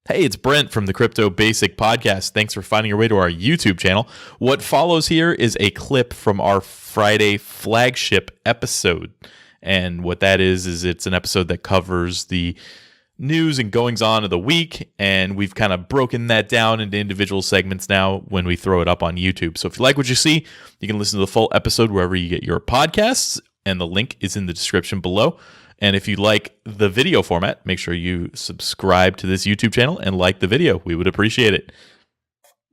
Hey, it's Brent from the Crypto Basic Podcast. Thanks for finding your way to our YouTube channel. What follows here is a clip from our Friday flagship episode. And what that is it's an episode that covers the news and goings on of the week. And we've kind of broken that down into individual segments now when we throw it up on YouTube. So if you like what you see, you can listen to the full episode wherever you get your podcasts. And the link is in the description below. And if you like the video format, make sure you subscribe to this YouTube channel and like the video. We would appreciate it.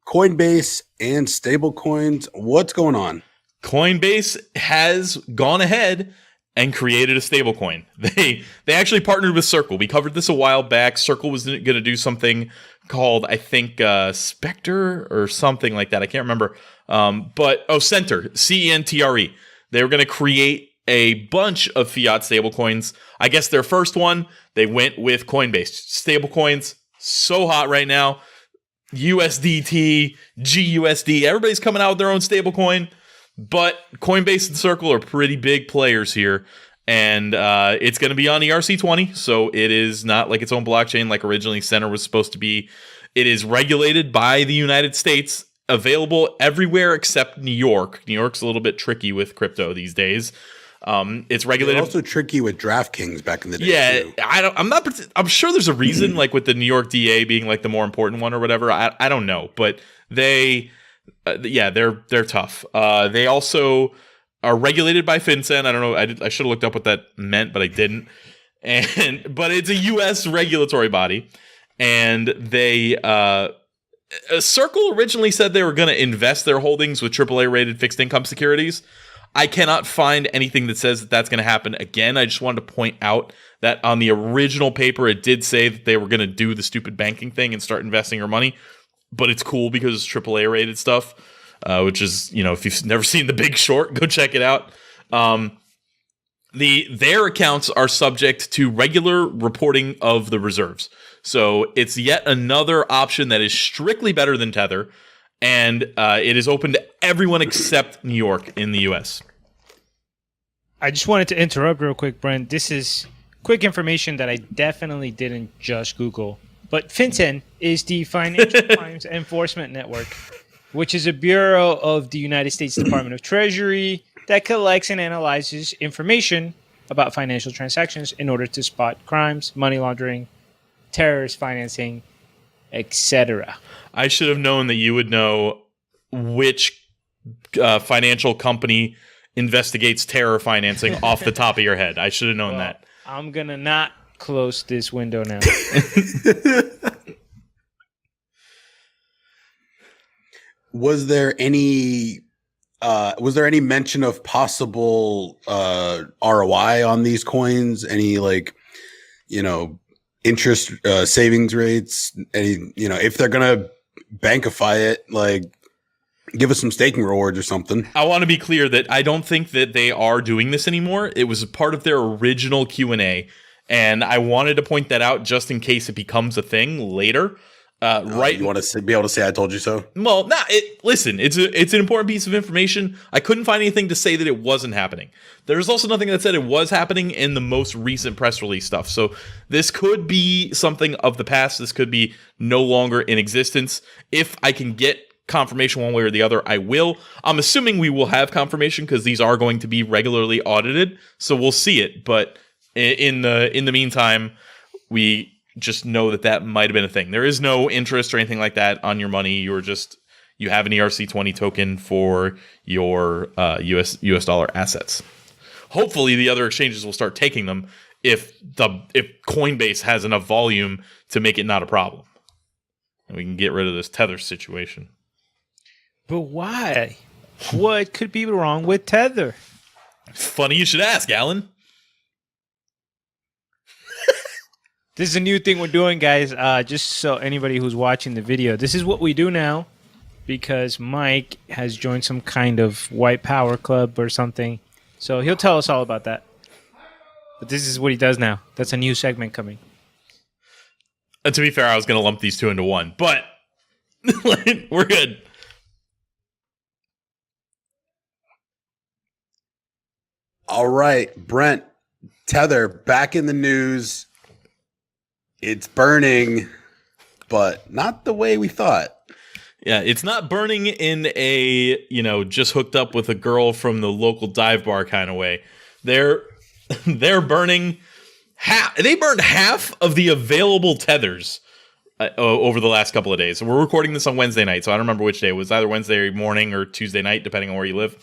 Coinbase and stablecoins, what's going on? Coinbase has gone ahead and created a stablecoin. They actually partnered with Circle. We covered this a while back. Circle was going to do something called, I think, Spectre or something like that. I can't remember. Centre, CENTRE. They were going to create a bunch of fiat stablecoins. I guess their first one, they went with Coinbase. Stablecoins, so hot right now. USDT, GUSD, everybody's coming out with their own stablecoin. But Coinbase and Circle are pretty big players here. And it's going to be on ERC20, so it is not like its own blockchain like originally Centre was supposed to be. It is regulated by the United States, available everywhere except New York. New York's a little bit tricky with crypto these days. It's regulated. They're also tricky with DraftKings back in the day. Yeah, too. I'm sure there's a reason, like with the New York DA being like the more important one or whatever. I don't know, but they're tough. They also are regulated by FinCEN. I don't know. I should have looked up what that meant, but I didn't. But it's a U.S. regulatory body, and they Circle originally said they were going to invest their holdings with AAA rated fixed income securities. I cannot find anything that says that that's going to happen again. I just wanted to point out that on the original paper, it did say that they were going to do the stupid banking thing and start investing your money. But it's cool because it's AAA rated stuff, which is, if you've never seen The Big Short, go check it out. Their accounts are subject to regular reporting of the reserves. So it's yet another option that is strictly better than Tether. And it is open to everyone except New York in the U.S. I just wanted to interrupt real quick, Brent. This is quick information that I definitely didn't just Google. But FinCEN is the Financial Crimes Enforcement Network, which is a bureau of the United States Department of Treasury that collects and analyzes information about financial transactions in order to spot crimes, money laundering, terrorist financing, etc. I should have known that you would know which financial company investigates terror financing off the top of your head. I should have known that. I'm going to not close this window now. Was there any mention of possible ROI on these coins? Any interest savings rates? Any, if they're gonna bankify it, give us some staking rewards or something. I want to be clear that I don't think that they are doing this anymore. It was part of their original Q&A, and I wanted to point that out just in case it becomes a thing later. Right? You want to be able to say "I told you so"? Well, listen, it's an important piece of information. I couldn't find anything to say that it wasn't happening. There's also nothing that said it was happening in the most recent press release stuff. So this could be something of the past. This could be no longer in existence. If I can get confirmation one way or the other, I will. I'm assuming we will have confirmation because these are going to be regularly audited. So we'll see it. But in the meantime, we just know that might have been a thing. There is no interest or anything like that on your money. You have an ERC20 token for your US dollar assets. Hopefully, the other exchanges will start taking them if Coinbase has enough volume to make it not a problem, and we can get rid of this Tether situation. But why? What could be wrong with Tether? Funny you should ask, Alan. This is a new thing we're doing, guys. Just so anybody who's watching the video, this is what we do now because Mike has joined some kind of white power club or something. So he'll tell us all about that. But this is what he does now. That's a new segment coming. And to be fair, I was going to lump these two into one, but we're good. All right, Brent, Tether back in the news. It's burning. but not the way we thought. Yeah, it's not burning in a, just hooked up with a girl from the local dive bar kind of way. They're burning they burned half of the available tethers over the last couple of days. We're recording this on Wednesday night, so I don't remember which day. It was either Wednesday morning or Tuesday night, depending on where you live.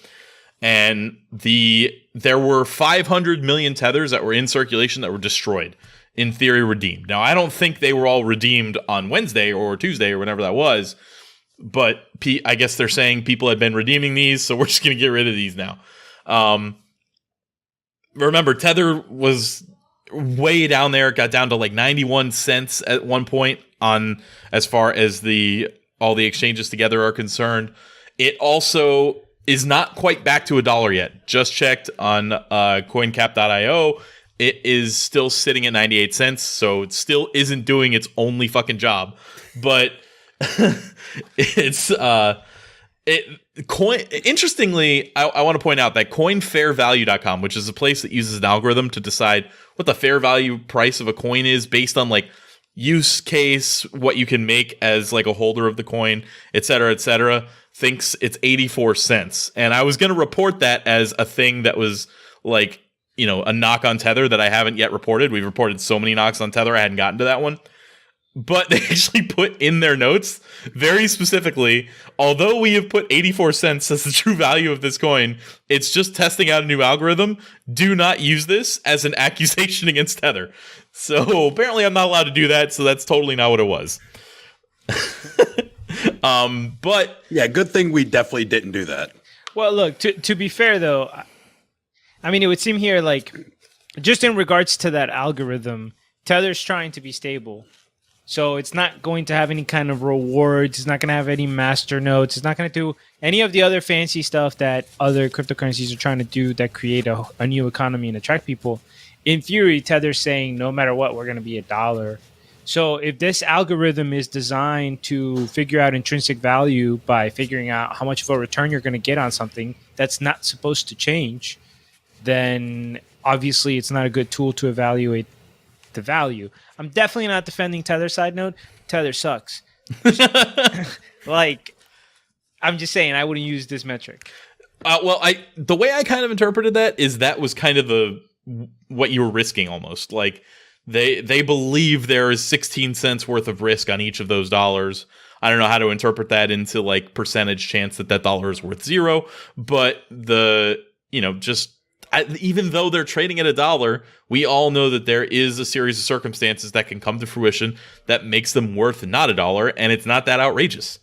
And there were 500 million tethers that were in circulation that were destroyed, in theory redeemed. Now, I don't think they were all redeemed on Wednesday or Tuesday or whenever that was, but I guess they're saying people had been redeeming these, so we're just going to get rid of these now. Remember, Tether was way down there. It got down to like 91 cents at one point on as far as all the exchanges together are concerned. It also is not quite back to $1 yet. Just checked on coincap.io. It is still sitting at 98 cents, so it still isn't doing its only fucking job. But it's interestingly, I want to point out that coinfairvalue.com, which is a place that uses an algorithm to decide what the fair value price of a coin is based on like use case, what you can make as like a holder of the coin, et cetera, thinks it's 84 cents. And I was going to report that as a thing that was like, a knock on Tether that I haven't yet reported. We've reported so many knocks on Tether, I hadn't gotten to that one. But they actually put in their notes very specifically, although we have put 84 cents as the true value of this coin, it's just testing out a new algorithm. Do not use this as an accusation against Tether. So apparently I'm not allowed to do that, so that's totally not what it was. But yeah, good thing we definitely didn't do that. Well, look, to be fair, though, I mean, it would seem here like just in regards to that algorithm, Tether's trying to be stable. So it's not going to have any kind of rewards. It's not going to have any master nodes. It's not going to do any of the other fancy stuff that other cryptocurrencies are trying to do that create a new economy and attract people. In theory, Tether's saying no matter what, we're going to be $1. So if this algorithm is designed to figure out intrinsic value by figuring out how much of a return you're going to get on something that's not supposed to change, then obviously it's not a good tool to evaluate the value. I'm definitely not defending Tether. Side note, Tether sucks. Like, I'm just saying I wouldn't use this metric. The way I kind of interpreted that is that was kind of what you were risking almost. Like they believe there is 16 cents worth of risk on each of those dollars. I don't know how to interpret that into like percentage chance that dollar is worth 0, but even though they're trading at $1, we all know that there is a series of circumstances that can come to fruition that makes them worth not $1, and it's not that outrageous.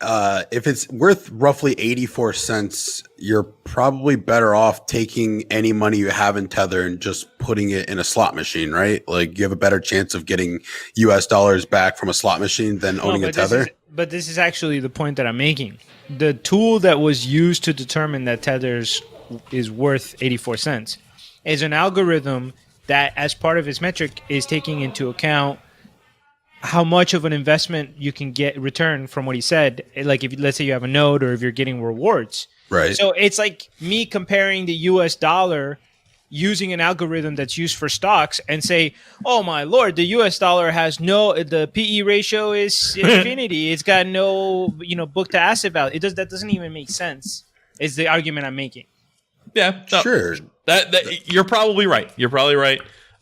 If it's worth roughly 84 cents, you're probably better off taking any money you have in Tether and just putting it in a slot machine, right? Like you have a better chance of getting US dollars back from a slot machine than owning a Tether. But this is actually the point that I'm making. The tool that was used to determine that Tether's is worth 84 cents is an algorithm that as part of its metric is taking into account how much of an investment you can get return from what he said. Like if let's say you have a node or if you're getting rewards. Right. So it's like me comparing the US dollar using an algorithm that's used for stocks and say, oh my Lord, the US dollar has the PE ratio is infinity. It's got no, book to asset value. That doesn't even make sense is the argument I'm making. Yeah, no, sure. That you're probably right.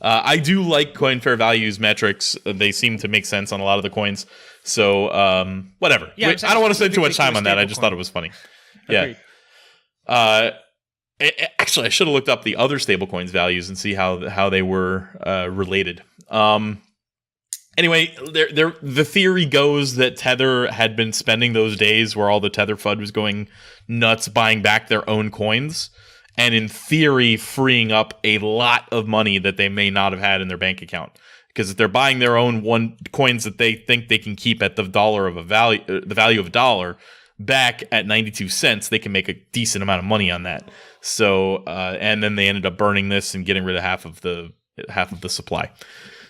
I do like Coin Fair Value's metrics. They seem to make sense on a lot of the coins. So whatever. Yeah, I don't want to spend too much time on that. I just thought it was funny. Agreed. Yeah. Actually, I should have looked up the other stablecoins values and see how they were related. Anyway, the theory goes that Tether had been spending those days where all the Tether FUD was going nuts buying back their own coins, and in theory freeing up a lot of money that they may not have had in their bank account. Because if they're buying their own coins that they think they can keep at the value of $1 back at 92 cents, they can make a decent amount of money on that. So, and then they ended up burning this and getting rid of half of the supply.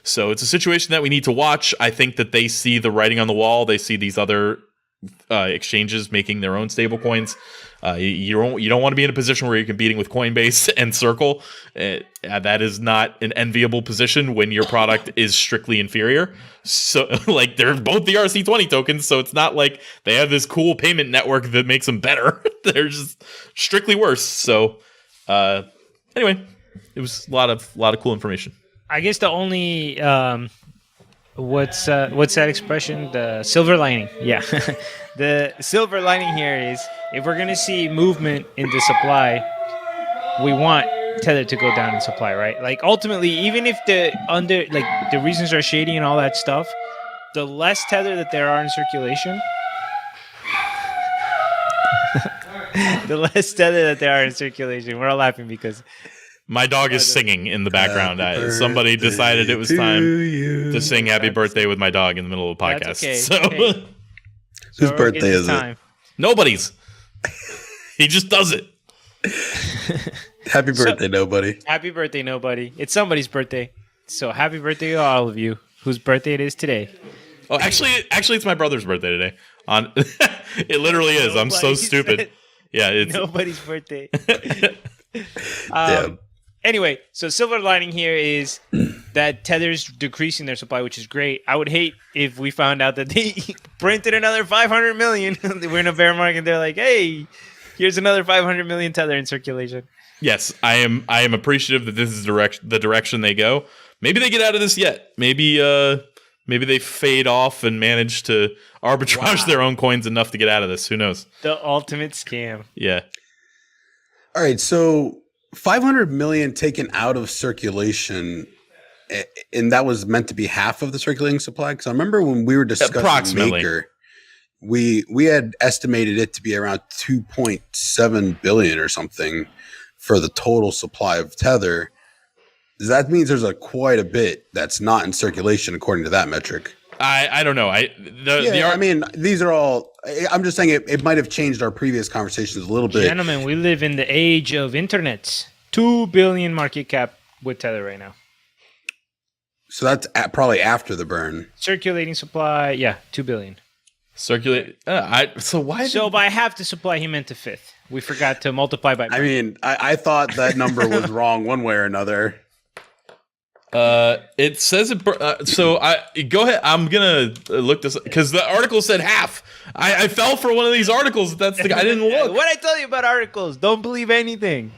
So it's a situation that we need to watch. I think that they see the writing on the wall. They see these other exchanges making their own stable coins. You don't want to be in a position where you're competing with Coinbase and Circle. That is not an enviable position when your product is strictly inferior. So, like, they're both the RC20 tokens, so it's not like they have this cool payment network that makes them better. They're just strictly worse. So, anyway, it was a lot of cool information. I guess the only what's that expression? The silver lining. Yeah. The silver lining here is if we're going to see movement in the supply, we want Tether to go down in supply, right? Like ultimately, even if the reasons are shady and all that stuff, the less Tether that there are in circulation, we're all laughing because my dog is singing in the background. Somebody decided it was time to sing "Happy Birthday" with my dog in the middle of the podcast. Okay. So. Hey. Whose birthday is it? Nobody's. He just does it. Happy birthday, nobody. Happy birthday, nobody. It's somebody's birthday. So happy birthday to all of you whose birthday it is today. Oh, actually, it's my brother's birthday today. It literally is. I'm so stupid. Yeah, it's nobody's birthday. Damn. Anyway, so silver lining here is that Tether's decreasing their supply, which is great. I would hate if we found out that they printed another 500 million. We're in a bear market. And they're like, "Hey, here's another 500 million Tether in circulation." Yes, I am appreciative that this is the direction they go. Maybe they get out of this yet. Maybe they fade off and manage to arbitrage their own coins enough to get out of this. Who knows? The ultimate scam. Yeah. All right, so 500 million taken out of circulation, and that was meant to be half of the circulating supply. Because I remember when we were discussing Maker, we had estimated it to be around 2.7 billion or something for the total supply of Tether. That means there's quite a bit that's not in circulation according to that metric. I don't know. I mean, these are all. I'm just saying it might have changed our previous conversations a little bit. Gentlemen, we live in the age of internet. 2 billion market cap with Tether right now. So that's probably after the burn. Circulating supply, 2 billion. Circulate. So by half the supply, he meant a fifth. We forgot to multiply by. I mean, I thought that number was wrong one way or another. It says it. So go ahead. I'm gonna look this because the article said half. I fell for one of these articles. I didn't look. What I tell you about articles? Don't believe anything.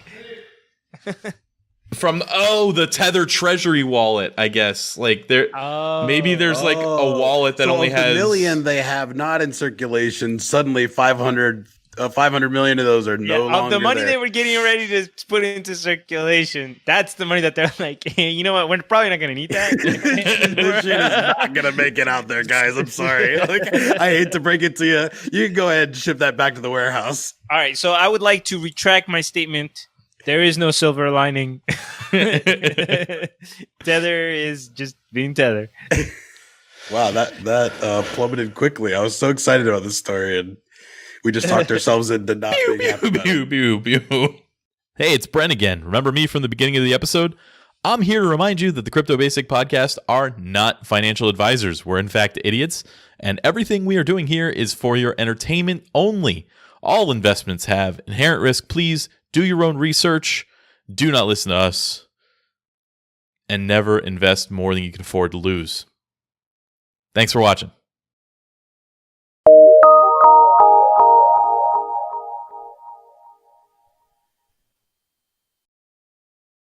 From the Tether Treasury wallet, I guess. Like maybe there's like a wallet that only has the million they have not in circulation. Suddenly 500 million of those are no longer of the money there. They were getting ready to put into circulation. That's the money that they're like, hey, you know what? We're probably not going to need that. This shit is not going to make it out there, guys. I'm sorry. I hate to break it to you. You can go ahead and ship that back to the warehouse. All right. So I would like to retract my statement. There is no silver lining. Tether is just being Tether. Wow, that plummeted quickly. I was so excited about this story, and we just talked ourselves into not being happy about it. Hey, it's Brent again. Remember me from the beginning of the episode? I'm here to remind you that the Crypto Basic Podcast are not financial advisors. We're in fact idiots, and everything we are doing here is for your entertainment only. All investments have inherent risk. Please do your own research. Do not listen to us. And never invest more than you can afford to lose. Thanks for watching.